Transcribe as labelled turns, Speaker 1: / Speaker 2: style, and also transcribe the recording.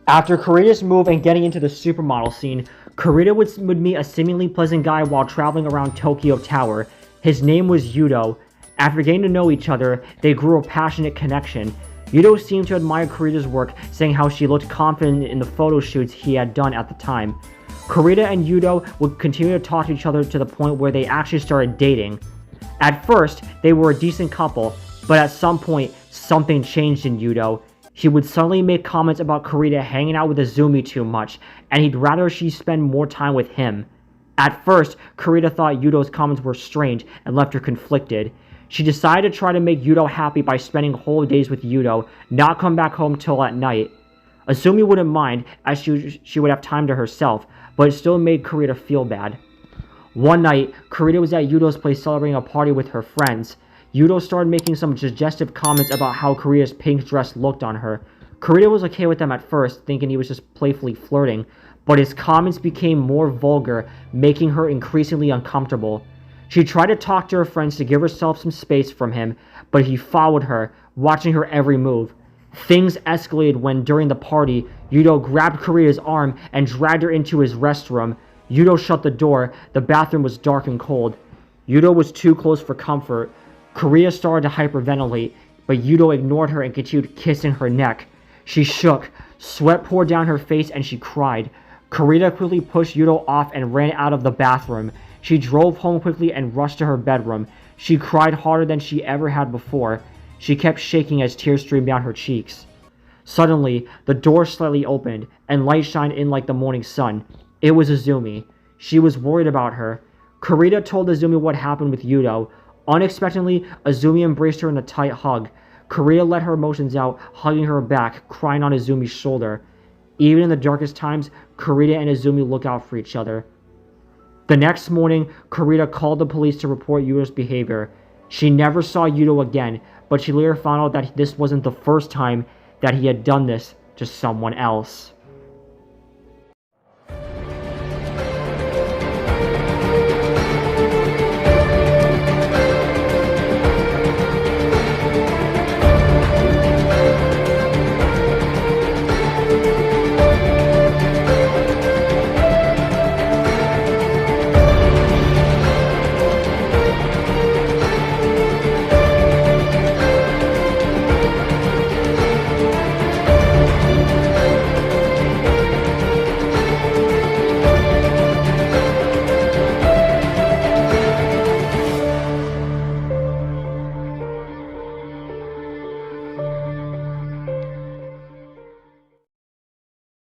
Speaker 1: After Karita's move and getting into the supermodel scene, Karita would meet a seemingly pleasant guy while traveling around Tokyo Tower. His name was Yudo. After getting to know each other, they grew a passionate connection. Yudo seemed to admire Karita's work, saying how she looked confident in the photo shoots he had done at the time. Karita and Yudo would continue to talk to each other to the point where they actually started dating. At first, they were a decent couple, but at some point, something changed in Yudo. He would suddenly make comments about Karita hanging out with Azumi too much, and he'd rather she spend more time with him. At first, Karita thought Yudo's comments were strange and left her conflicted. She decided to try to make Yudo happy by spending whole days with Yudo, not come back home till at night. Azumi wouldn't mind, as she would have time to herself, but it still made Karita feel bad. One night, Karita was at Yudo's place celebrating a party with her friends. Yudo started making some suggestive comments about how Karita's pink dress looked on her. Karita was okay with them at first, thinking he was just playfully flirting, but his comments became more vulgar, making her increasingly uncomfortable. She tried to talk to her friends to give herself some space from him, but he followed her, watching her every move. Things escalated when, during the party, Yudo grabbed Karita's arm and dragged her into his restroom. Yudo shut the door. The bathroom was dark and cold. Yudo was too close for comfort. Karita started to hyperventilate, but Yudo ignored her and continued kissing her neck. She shook. Sweat poured down her face and she cried. Karita quickly pushed Yudo off and ran out of the bathroom. She drove home quickly and rushed to her bedroom. She cried harder than she ever had before. She kept shaking as tears streamed down her cheeks. Suddenly, the door slightly opened, and light shined in like the morning sun. It was Azumi. She was worried about her. Karita told Azumi what happened with Yudo. Unexpectedly, Azumi embraced her in a tight hug. Karita let her emotions out, hugging her back, crying on Azumi's shoulder. Even in the darkest times, Karita and Azumi look out for each other. The next morning, Karita called the police to report Yudo's behavior. She never saw Yudo again, but she later found out that this wasn't the first time that he had done this to someone else.